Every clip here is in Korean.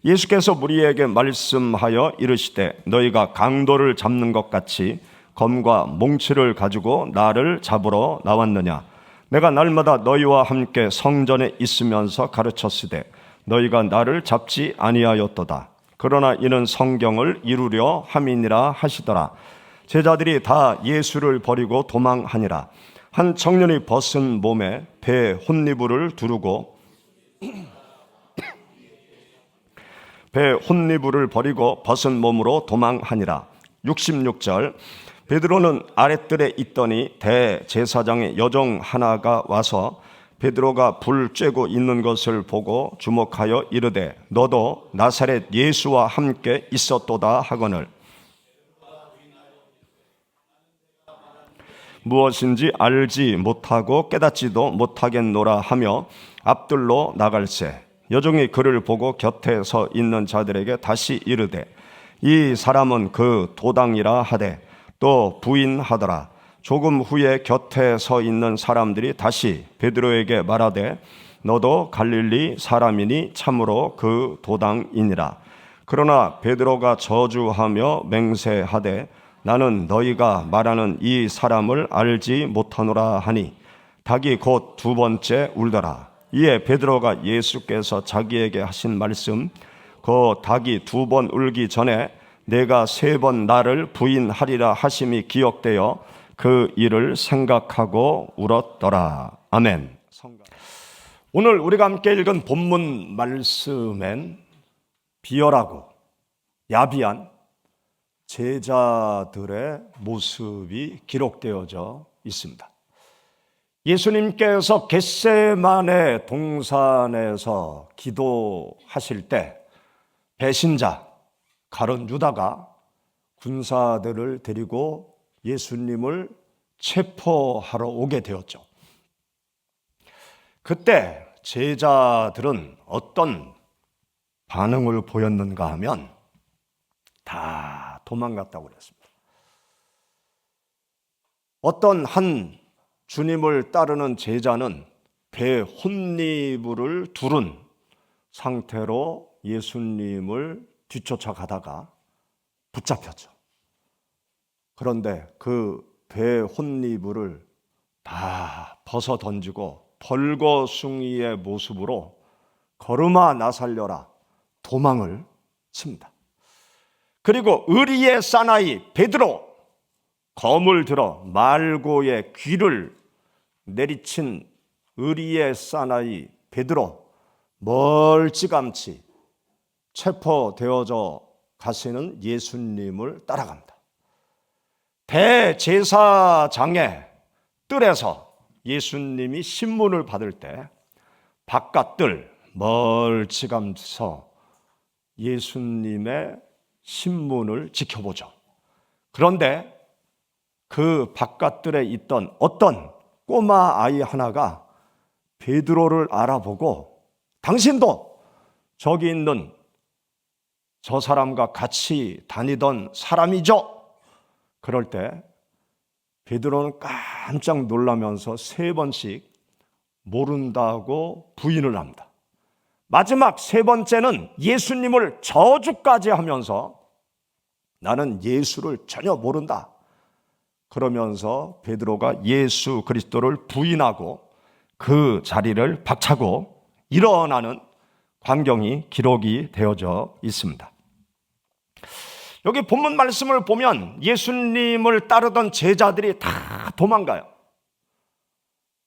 예수께서 무리에게 말씀하여 이르시되 너희가 강도를 잡는 것 같이 검과 몽치를 가지고 나를 잡으러 나왔느냐? 내가 날마다 너희와 함께 성전에 있으면서 가르쳤으되 너희가 나를 잡지 아니하였도다. 그러나 이는 성경을 이루려 함이니라 하시더라. 제자들이 다 예수를 버리고 도망하니라. 한 청년이 벗은 몸에 배 혼니부를 두르고 배 혼니부를 버리고 벗은 몸으로 도망하니라. 66절. 베드로는 아랫뜰에 있더니 대제사장의 여종 하나가 와서 베드로가 불 쬐고 있는 것을 보고 주목하여 이르되 너도 나사렛 예수와 함께 있었도다 하거늘 무엇인지 알지 못하고 깨닫지도 못하겠노라 하며 앞뜰로 나갈새 여종이 그를 보고 곁에 서 있는 자들에게 다시 이르되 이 사람은 그 도당이라 하되 또 부인하더라. 조금 후에 곁에 서 있는 사람들이 다시 베드로에게 말하되 너도 갈릴리 사람이니 참으로 그 도당이니라. 그러나 베드로가 저주하며 맹세하되 나는 너희가 말하는 이 사람을 알지 못하노라 하니 닭이 곧 두 번째 울더라. 이에 베드로가 예수께서 자기에게 하신 말씀 그 닭이 두 번 울기 전에 내가 세 번 나를 부인하리라 하심이 기억되어 그 일을 생각하고 울었더라. 아멘. 오늘 우리가 함께 읽은 본문 말씀엔 비열하고 야비한 제자들의 모습이 기록되어져 있습니다. 예수님께서 겟세마네 동산에서 기도하실 때 배신자 가룟 유다가 군사들을 데리고 예수님을 체포하러 오게 되었죠. 그때 제자들은 어떤 반응을 보였는가 하면 다 도망갔다고 그랬습니다. 어떤 한 주님을 따르는 제자는 배 혼니부를 두른 상태로 예수님을 뒤쫓아가다가 붙잡혔죠. 그런데 그 배 혼니부를 다 벗어 던지고 벌거숭이의 모습으로 걸음아 나 살려라 도망을 칩니다. 그리고 의리의 사나이 베드로 검을 들어 말고의 귀를 내리친 의리의 사나이 베드로 멀찌감치 체포되어져 가시는 예수님을 따라갑니다. 대제사장의 뜰에서 예수님이 신문을 받을 때 바깥뜰 멀찌감치서 예수님의 신문을 지켜보죠. 그런데 그 바깥뜰에 있던 어떤 꼬마 아이 하나가 베드로를 알아보고 당신도 저기 있는 저 사람과 같이 다니던 사람이죠? 그럴 때 베드로는 깜짝 놀라면서 세 번씩 모른다고 부인을 합니다. 마지막 세 번째는 예수님을 저주까지 하면서 나는 예수를 전혀 모른다. 그러면서 베드로가 예수 그리스도를 부인하고 그 자리를 박차고 일어나는 광경이 기록이 되어져 있습니다. 여기 본문 말씀을 보면 예수님을 따르던 제자들이 다 도망가요.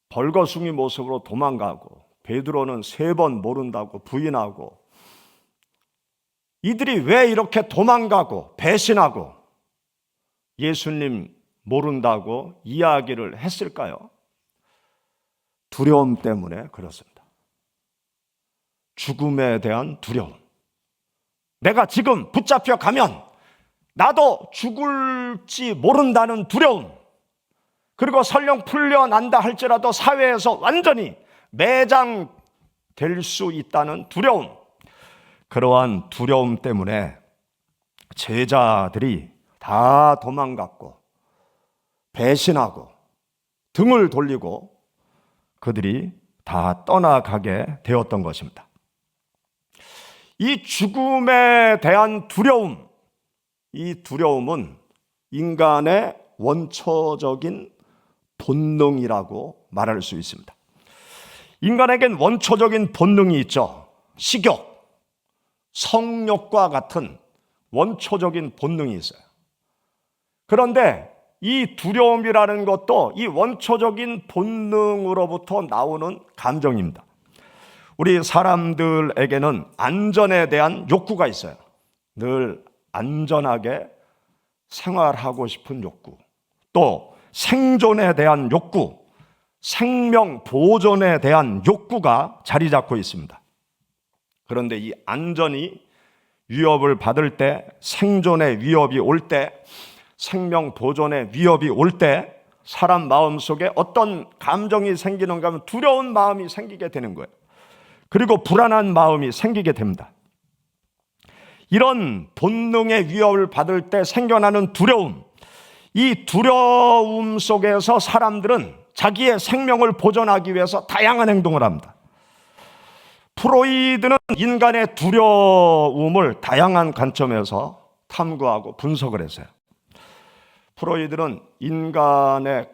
벌거숭이 모습으로 도망가고 베드로는 세 번 모른다고 부인하고 이들이 왜 이렇게 도망가고 배신하고 예수님 모른다고 이야기를 했을까요? 두려움 때문에 그렇습니다. 죽음에 대한 두려움. 내가 지금 붙잡혀 가면 나도 죽을지 모른다는 두려움. 그리고 설령 풀려난다 할지라도 사회에서 완전히 매장될 수 있다는 두려움. 그러한 두려움 때문에 제자들이 다 도망갔고 배신하고 등을 돌리고 그들이 다 떠나가게 되었던 것입니다. 이 죽음에 대한 두려움, 이 두려움은 인간의 원초적인 본능이라고 말할 수 있습니다. 인간에겐 원초적인 본능이 있죠. 식욕, 성욕과 같은 원초적인 본능이 있어요. 그런데 이 두려움이라는 것도 이 원초적인 본능으로부터 나오는 감정입니다. 우리 사람들에게는 안전에 대한 욕구가 있어요. 늘 안전하게 생활하고 싶은 욕구, 또 생존에 대한 욕구, 생명 보존에 대한 욕구가 자리 잡고 있습니다. 그런데 이 안전이 위협을 받을 때, 생존의 위협이 올 때, 생명 보존의 위협이 올 때 사람 마음속에 어떤 감정이 생기는가 하면 두려운 마음이 생기게 되는 거예요. 그리고 불안한 마음이 생기게 됩니다. 이런 본능의 위협을 받을 때 생겨나는 두려움, 이 두려움 속에서 사람들은 자기의 생명을 보존하기 위해서 다양한 행동을 합니다. 프로이드는 인간의 두려움을 다양한 관점에서 탐구하고 분석을 했어요. 프로이드는 인간의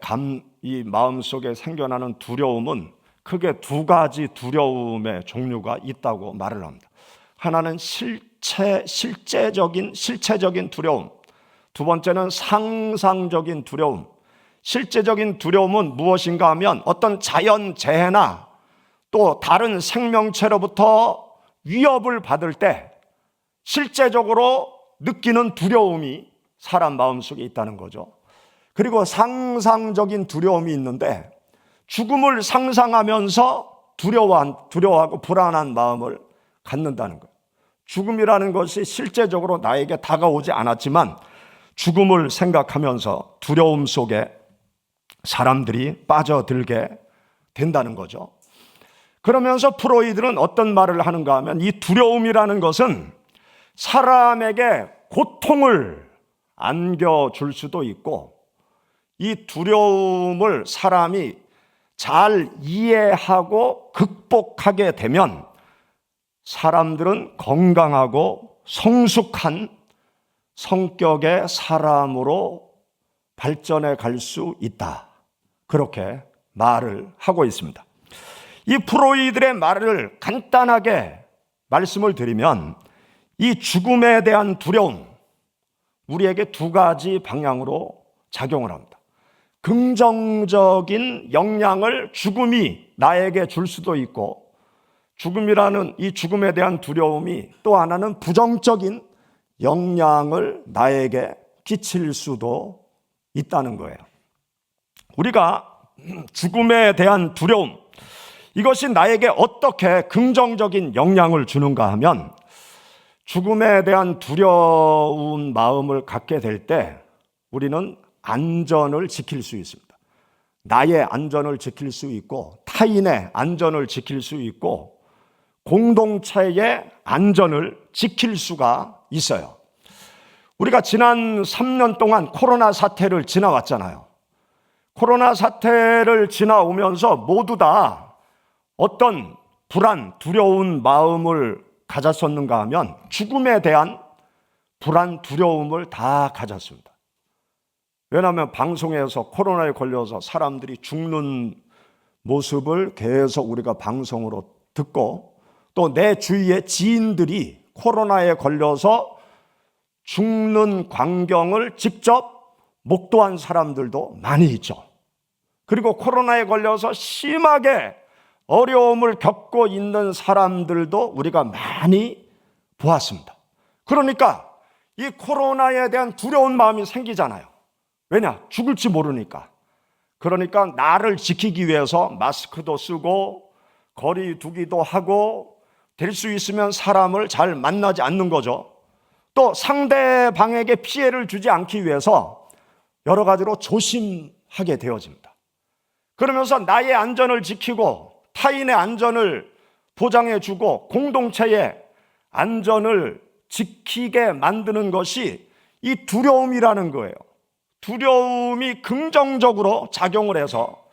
이 마음속에 생겨나는 두려움은 크게 두 가지 두려움의 종류가 있다고 말을 합니다. 하나는 실체적인 두려움, 두 번째는 상상적인 두려움. 실제적인 두려움은 무엇인가 하면 어떤 자연재해나 또 다른 생명체로부터 위협을 받을 때 실제적으로 느끼는 두려움이 사람 마음속에 있다는 거죠. 그리고 상상적인 두려움이 있는데 죽음을 상상하면서 두려워하고 불안한 마음을 갖는다는 거예요. 죽음이라는 것이 실제적으로 나에게 다가오지 않았지만 죽음을 생각하면서 두려움 속에 사람들이 빠져들게 된다는 거죠. 그러면서 프로이드는 어떤 말을 하는가 하면 이 두려움이라는 것은 사람에게 고통을 안겨줄 수도 있고 이 두려움을 사람이 잘 이해하고 극복하게 되면 사람들은 건강하고 성숙한 성격의 사람으로 발전해 갈 수 있다. 그렇게 말을 하고 있습니다. 이 프로이드의 말을 간단하게 말씀을 드리면 이 죽음에 대한 두려움, 우리에게 두 가지 방향으로 작용을 합니다. 긍정적인 영향을 죽음이 나에게 줄 수도 있고 죽음이라는 이 죽음에 대한 두려움이 또 하나는 부정적인 영향을 나에게 끼칠 수도 있다는 거예요. 우리가 죽음에 대한 두려움, 이것이 나에게 어떻게 긍정적인 영향을 주는가 하면 죽음에 대한 두려운 마음을 갖게 될 때 우리는 안전을 지킬 수 있습니다. 나의 안전을 지킬 수 있고 타인의 안전을 지킬 수 있고 공동체의 안전을 지킬 수가 있어요. 우리가 지난 3년 동안 코로나 사태를 지나왔잖아요. 코로나 사태를 지나오면서 모두 다 어떤 불안, 두려운 마음을 가졌었는가 하면 죽음에 대한 불안, 두려움을 다 가졌습니다. 왜냐하면 방송에서 코로나에 걸려서 사람들이 죽는 모습을 계속 우리가 방송으로 듣고 또 내 주위의 지인들이 코로나에 걸려서 죽는 광경을 직접 목도한 사람들도 많이 있죠. 그리고 코로나에 걸려서 심하게 어려움을 겪고 있는 사람들도 우리가 많이 보았습니다. 그러니까 이 코로나에 대한 두려운 마음이 생기잖아요. 왜냐? 죽을지 모르니까. 그러니까 나를 지키기 위해서 마스크도 쓰고 거리 두기도 하고 될 수 있으면 사람을 잘 만나지 않는 거죠. 또 상대방에게 피해를 주지 않기 위해서 여러 가지로 조심하게 되어집니다. 그러면서 나의 안전을 지키고 타인의 안전을 보장해주고 공동체의 안전을 지키게 만드는 것이 이 두려움이라는 거예요. 두려움이 긍정적으로 작용을 해서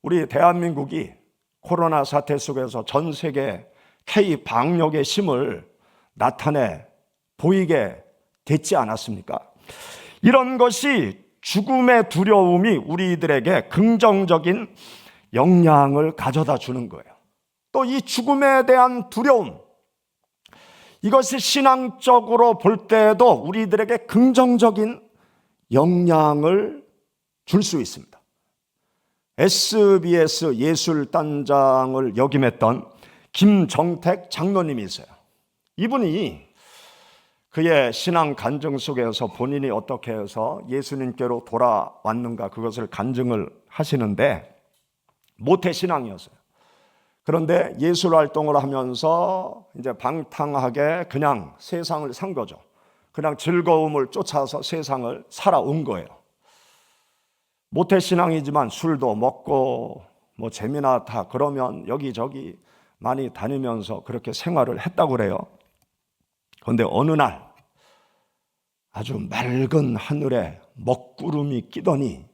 우리 대한민국이 코로나 사태 속에서 전 세계 K 방역의 힘을 나타내 보이게 됐지 않았습니까? 이런 것이 죽음의 두려움이 우리들에게 긍정적인 영향을 가져다 주는 거예요. 또 이 죽음에 대한 두려움, 이것이 신앙적으로 볼 때에도 우리들에게 긍정적인 영향을 줄 수 있습니다. SBS 예술단장을 역임했던 김정택 장로님이 있어요. 이분이 그의 신앙 간증 속에서 본인이 어떻게 해서 예수님께로 돌아왔는가 그것을 간증을 하시는데, 모태신앙이었어요. 그런데 예술 활동을 하면서 이제 방탕하게 그냥 세상을 산 거죠. 그냥 즐거움을 쫓아서 세상을 살아온 거예요. 모태신앙이지만 술도 먹고 뭐 재미나 다 그러면 여기저기 많이 다니면서 그렇게 생활을 했다고 그래요. 그런데 어느 날 아주 맑은 하늘에 먹구름이 끼더니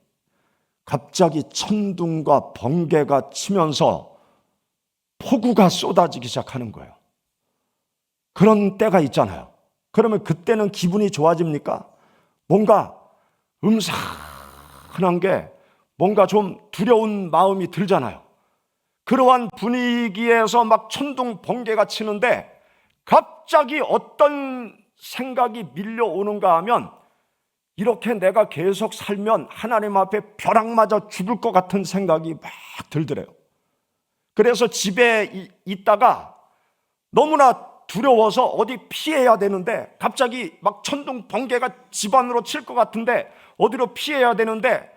갑자기 천둥과 번개가 치면서 폭우가 쏟아지기 시작하는 거예요. 그런 때가 있잖아요. 그러면 그때는 기분이 좋아집니까? 뭔가 음산한 게 뭔가 좀 두려운 마음이 들잖아요. 그러한 분위기에서 막 천둥 번개가 치는데 갑자기 어떤 생각이 밀려오는가 하면, 이렇게 내가 계속 살면 하나님 앞에 벼락 맞아 죽을 것 같은 생각이 막 들더래요. 그래서 집에 있다가 너무나 두려워서 어디 피해야 되는데, 갑자기 막 천둥 번개가 집 안으로 칠 것 같은데 어디로 피해야 되는데,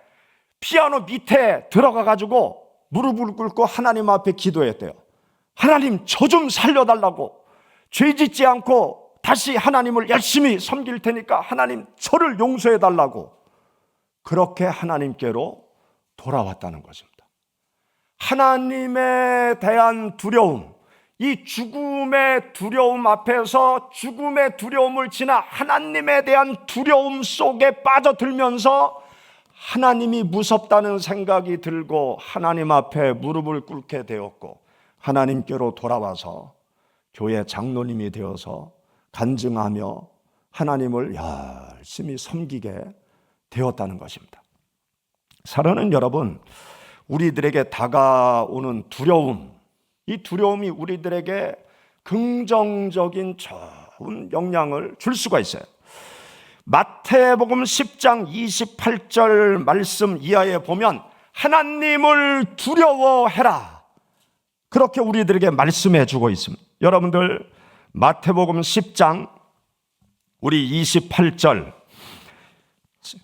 피아노 밑에 들어가 가지고 무릎을 꿇고 하나님 앞에 기도했대요. 하나님, 저 좀 살려달라고. 죄 짓지 않고 다시 하나님을 열심히 섬길 테니까 하나님 저를 용서해 달라고. 그렇게 하나님께로 돌아왔다는 것입니다. 하나님에 대한 두려움, 이 죽음의 두려움 앞에서 죽음의 두려움을 지나 하나님에 대한 두려움 속에 빠져들면서 하나님이 무섭다는 생각이 들고 하나님 앞에 무릎을 꿇게 되었고, 하나님께로 돌아와서 교회 장로님이 되어서 간증하며 하나님을 열심히 섬기게 되었다는 것입니다. 사랑하는 여러분, 우리들에게 다가오는 두려움, 이 두려움이 우리들에게 긍정적인 좋은 영향을 줄 수가 있어요. 마태복음 10장 28절 말씀 이하에 보면 하나님을 두려워해라, 그렇게 우리들에게 말씀해 주고 있습니다. 여러분들 마태복음 10장 우리 28절부터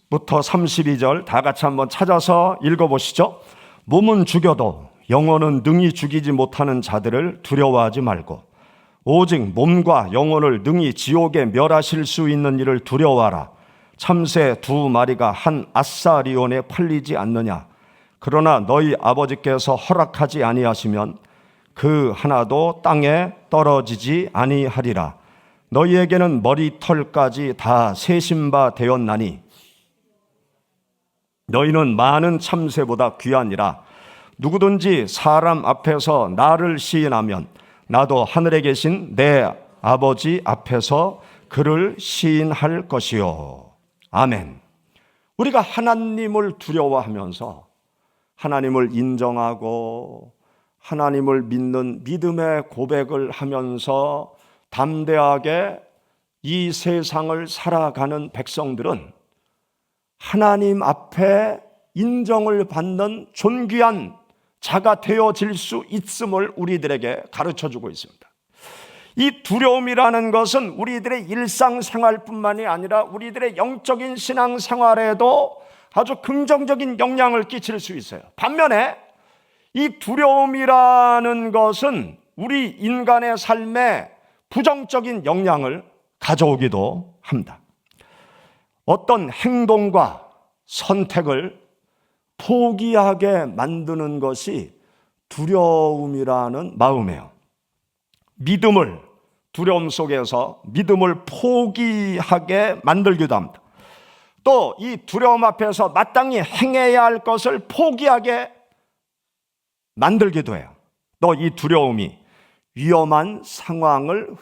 32절 다 같이 한번 찾아서 읽어보시죠. 몸은 죽여도 영혼은 능히 죽이지 못하는 자들을 두려워하지 말고 오직 몸과 영혼을 능히 지옥에 멸하실 수 있는 이를 두려워하라. 참새 2마리가 한 아사리온에 팔리지 않느냐. 그러나 너희 아버지께서 허락하지 아니하시면 그 하나도 땅에 떨어지지 아니하리라. 너희에게는 머리털까지 다 세신 바 되었나니 너희는 많은 참새보다 귀하니라. 누구든지 사람 앞에서 나를 시인하면 나도 하늘에 계신 내 아버지 앞에서 그를 시인할 것이요. 아멘. 우리가 하나님을 두려워하면서 하나님을 인정하고 하나님을 믿는 믿음의 고백을 하면서 담대하게 이 세상을 살아가는 백성들은 하나님 앞에 인정을 받는 존귀한 자가 되어질 수 있음을 우리들에게 가르쳐주고 있습니다. 이 두려움이라는 것은 우리들의 일상생활뿐만이 아니라 우리들의 영적인 신앙생활에도 아주 긍정적인 영향을 끼칠 수 있어요. 반면에 이 두려움이라는 것은 우리 인간의 삶에 부정적인 영향을 가져오기도 합니다. 어떤 행동과 선택을 포기하게 만드는 것이 두려움이라는 마음이에요. 믿음을, 두려움 속에서 믿음을 포기하게 만들기도 합니다. 또 이 두려움 앞에서 마땅히 행해야 할 것을 포기하게 만들기도 해요. 또 이 두려움이 위험한 상황을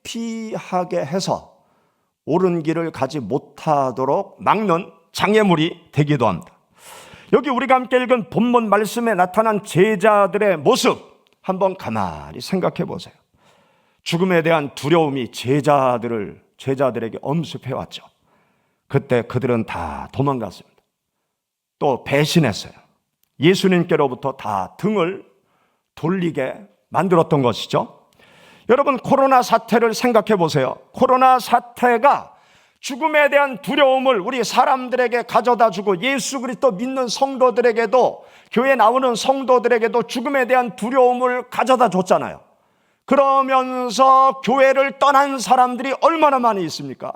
회피하게 해서 옳은 길을 가지 못하도록 막는 장애물이 되기도 합니다. 여기 우리가 함께 읽은 본문 말씀에 나타난 제자들의 모습 한번 가만히 생각해 보세요. 죽음에 대한 두려움이 제자들에게 엄습해 왔죠. 그때 그들은 다 도망갔습니다. 또 배신했어요. 예수님께로부터 다 등을 돌리게 만들었던 것이죠. 여러분, 코로나 사태를 생각해 보세요. 코로나 사태가 죽음에 대한 두려움을 우리 사람들에게 가져다 주고 예수 그리스도 믿는 성도들에게도, 교회 나오는 성도들에게도 죽음에 대한 두려움을 가져다 줬잖아요. 그러면서 교회를 떠난 사람들이 얼마나 많이 있습니까?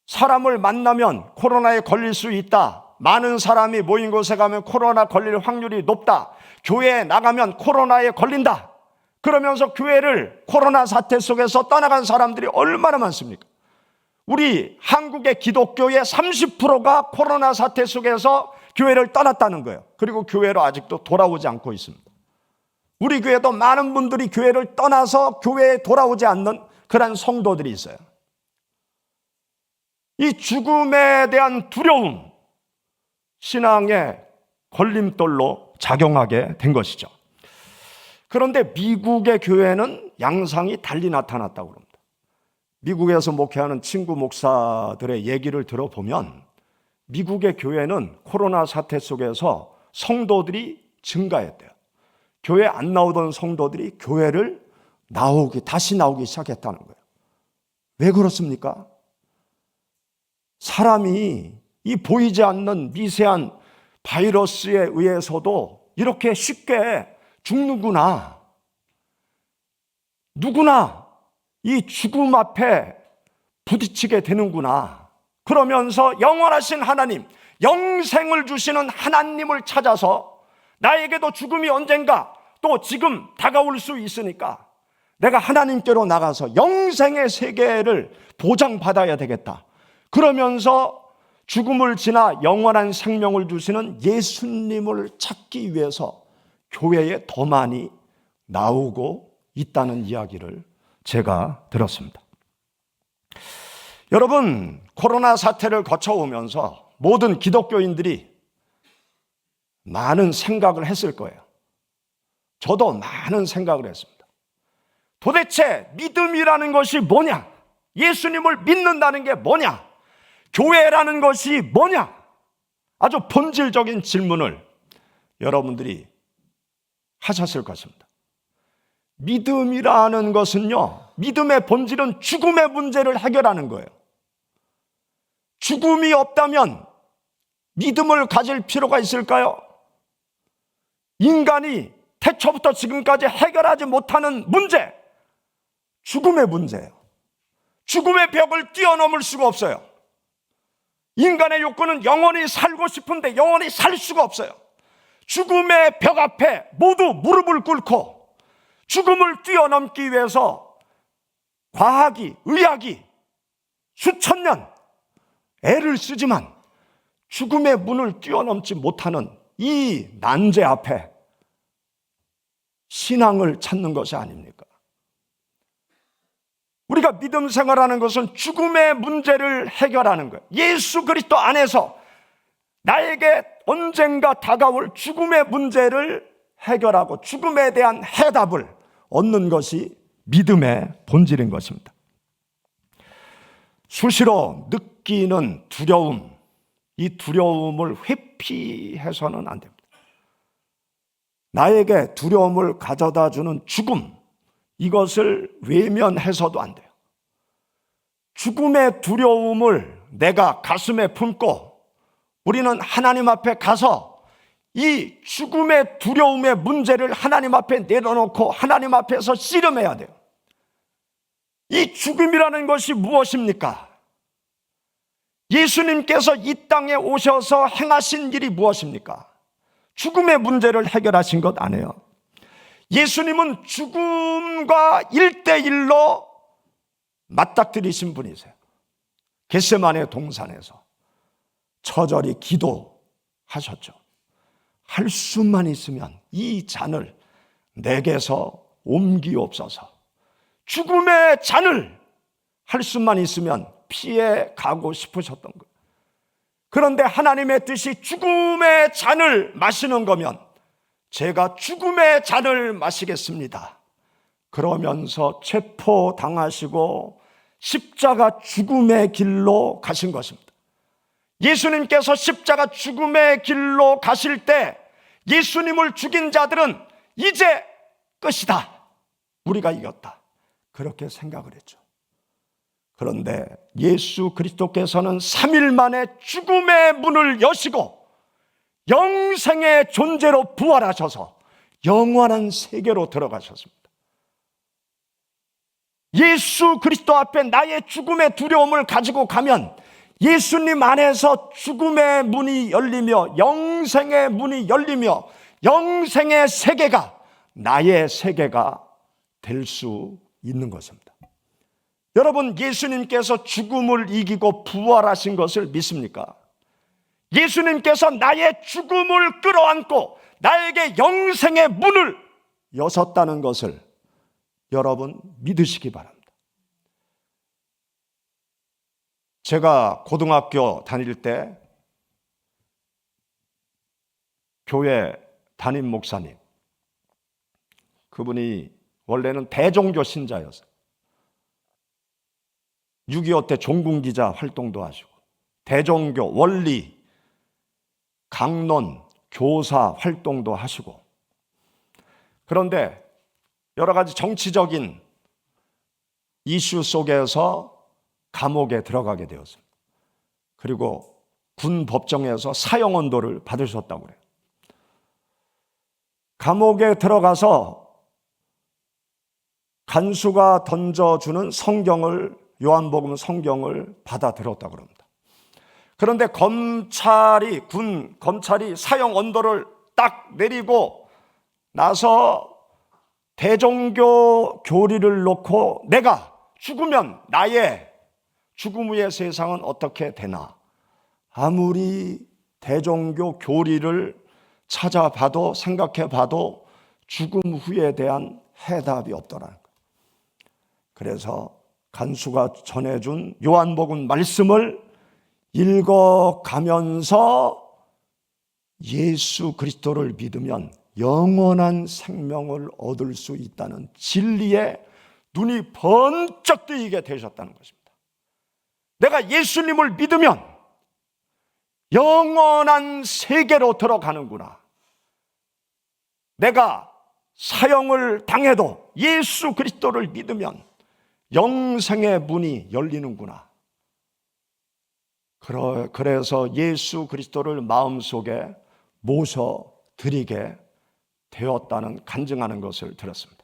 사람을 만나면 코로나에 걸릴 수 있다. 많은 사람이 모인 곳에 가면 코로나 걸릴 확률이 높다. 교회에 나가면 코로나에 걸린다. 그러면서 교회를 코로나 사태 속에서 떠나간 사람들이 얼마나 많습니까? 우리 한국의 기독교의 30%가 코로나 사태 속에서 교회를 떠났다는 거예요. 그리고 교회로 아직도 돌아오지 않고 있습니다. 우리 교회도 많은 분들이 교회를 떠나서 교회에 돌아오지 않는 그런 성도들이 있어요. 이 죽음에 대한 두려움, 신앙의 걸림돌로 작용하게 된 것이죠. 그런데 미국의 교회는 양상이 달리 나타났다고 합니다. 미국에서 목회하는 친구 목사들의 얘기를 들어보면 미국의 교회는 코로나 사태 속에서 성도들이 증가했대요. 교회 안 나오던 성도들이 교회를 다시 나오기 시작했다는 거예요. 왜 그렇습니까? 사람이 이 보이지 않는 미세한 바이러스에 의해서도 이렇게 쉽게 죽는구나. 누구나 이 죽음 앞에 부딪히게 되는구나. 그러면서 영원하신 하나님, 영생을 주시는 하나님을 찾아서 나에게도 죽음이 언젠가 또 지금 다가올 수 있으니까 내가 하나님께로 나가서 영생의 세계를 보장받아야 되겠다. 그러면서 죽음을 지나 영원한 생명을 주시는 예수님을 찾기 위해서 교회에 더 많이 나오고 있다는 이야기를 제가 들었습니다. 여러분, 코로나 사태를 거쳐오면서 모든 기독교인들이 많은 생각을 했을 거예요. 저도 많은 생각을 했습니다. 도대체 믿음이라는 것이 뭐냐? 예수님을 믿는다는 게 뭐냐? 교회라는 것이 뭐냐? 아주 본질적인 질문을 여러분들이 하셨을 것입니다. 믿음이라는 것은요, 믿음의 본질은 죽음의 문제를 해결하는 거예요. 죽음이 없다면 믿음을 가질 필요가 있을까요? 인간이 태초부터 지금까지 해결하지 못하는 문제, 죽음의 문제예요. 죽음의 벽을 뛰어넘을 수가 없어요. 인간의 욕구는 영원히 살고 싶은데 영원히 살 수가 없어요. 죽음의 벽 앞에 모두 무릎을 꿇고 죽음을 뛰어넘기 위해서 과학이, 의학이 수천 년 애를 쓰지만 죽음의 문을 뛰어넘지 못하는 이 난제 앞에 신앙을 찾는 것이 아닙니까? 우리가 믿음 생활하는 것은 죽음의 문제를 해결하는 거예요. 예수 그리스도 안에서 나에게 언젠가 다가올 죽음의 문제를 해결하고 죽음에 대한 해답을 얻는 것이 믿음의 본질인 것입니다. 수시로 느끼는 두려움, 이 두려움을 회피해서는 안 됩니다. 나에게 두려움을 가져다 주는 죽음, 이것을 외면해서도 안 돼요. 죽음의 두려움을 내가 가슴에 품고 우리는 하나님 앞에 가서 이 죽음의 두려움의 문제를 하나님 앞에 내려놓고 하나님 앞에서 씨름해야 돼요. 이 죽음이라는 것이 무엇입니까? 예수님께서 이 땅에 오셔서 행하신 일이 무엇입니까? 죽음의 문제를 해결하신 것 아니에요. 예수님은 죽음과 1대1로 맞닥뜨리신 분이세요. 겟세마네 동산에서 처절히 기도하셨죠. 할 수만 있으면 이 잔을 내게서 옮기옵소서. 죽음의 잔을 할 수만 있으면 피해 가고 싶으셨던 거예요. 그런데 하나님의 뜻이 죽음의 잔을 마시는 거면 제가 죽음의 잔을 마시겠습니다. 그러면서 체포당하시고 십자가 죽음의 길로 가신 것입니다. 예수님께서 십자가 죽음의 길로 가실 때 예수님을 죽인 자들은 이제 끝이다, 우리가 이겼다, 그렇게 생각을 했죠. 그런데 예수 그리스도께서는 3일 만에 죽음의 문을 여시고 영생의 존재로 부활하셔서 영원한 세계로 들어가셨습니다. 예수 그리스도 앞에 나의 죽음의 두려움을 가지고 가면 예수님 안에서 죽음의 문이 열리며 영생의 문이 열리며 영생의 세계가 나의 세계가 될 수 있는 것입니다. 여러분, 예수님께서 죽음을 이기고 부활하신 것을 믿습니까? 예수님께서 나의 죽음을 끌어안고 나에게 영생의 문을 여셨다는 것을 여러분 믿으시기 바랍니다. 제가 고등학교 다닐 때 교회 담임 목사님, 그분이 원래는 대종교 신자였어요. 6.25 때 종군기자 활동도 하시고 대종교 원리 강론 교사 활동도 하시고, 그런데 여러 가지 정치적인 이슈 속에서 감옥에 들어가게 되었습니다. 그리고 군 법정에서 사형 언도를 받으셨다고 그래요. 감옥에 들어가서 간수가 던져주는 성경을, 요한복음 성경을 받아 들었다고 합니다. 그런데 검찰이 사형 언도를 딱 내리고 나서 대종교 교리를 놓고 내가 죽으면 나의 죽음 후의 세상은 어떻게 되나, 아무리 대종교 교리를 찾아봐도 생각해봐도 죽음 후에 대한 해답이 없더라는 거예요. 그래서 간수가 전해준 요한복음 말씀을 읽어가면서 예수 그리스도를 믿으면 영원한 생명을 얻을 수 있다는 진리에 눈이 번쩍 뜨이게 되셨다는 것입니다. 내가 예수님을 믿으면 영원한 세계로 들어가는구나. 내가 사형을 당해도 예수 그리스도를 믿으면 영생의 문이 열리는구나. 그래서 예수 그리스도를 마음속에 모셔드리게 되었다는 간증하는 것을 들었습니다.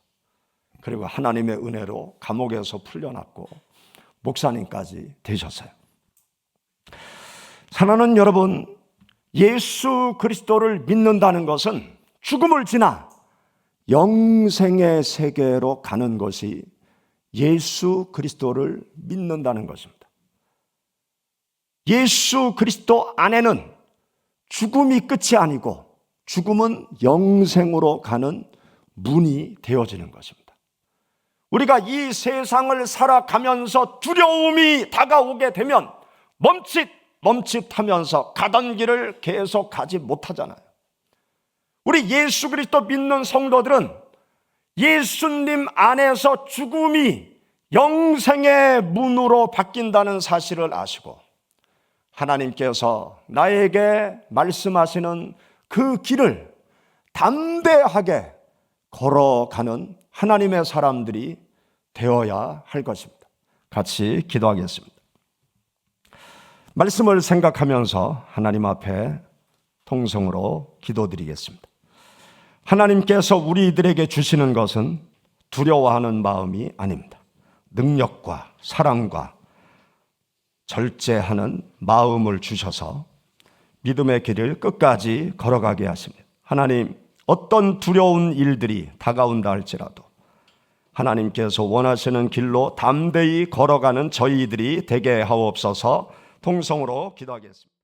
그리고 하나님의 은혜로 감옥에서 풀려났고 목사님까지 되셨어요. 사랑하는 여러분, 예수 그리스도를 믿는다는 것은 죽음을 지나 영생의 세계로 가는 것이 예수 그리스도를 믿는다는 것입니다. 예수 그리스도 안에는 죽음이 끝이 아니고 죽음은 영생으로 가는 문이 되어지는 것입니다. 우리가 이 세상을 살아가면서 두려움이 다가오게 되면 멈칫하면서 가던 길을 계속 가지 못하잖아요. 우리 예수 그리스도 믿는 성도들은 예수님 안에서 죽음이 영생의 문으로 바뀐다는 사실을 아시고 하나님께서 나에게 말씀하시는 그 길을 담대하게 걸어가는 하나님의 사람들이 되어야 할 것입니다. 같이 기도하겠습니다. 말씀을 생각하면서 하나님 앞에 통성으로 기도드리겠습니다. 하나님께서 우리들에게 주시는 것은 두려워하는 마음이 아닙니다. 능력과 사랑과 절제하는 마음을 주셔서 믿음의 길을 끝까지 걸어가게 하십니다. 하나님, 어떤 두려운 일들이 다가온다 할지라도 하나님께서 원하시는 길로 담대히 걸어가는 저희들이 되게 하옵소서. 통성으로 기도하겠습니다.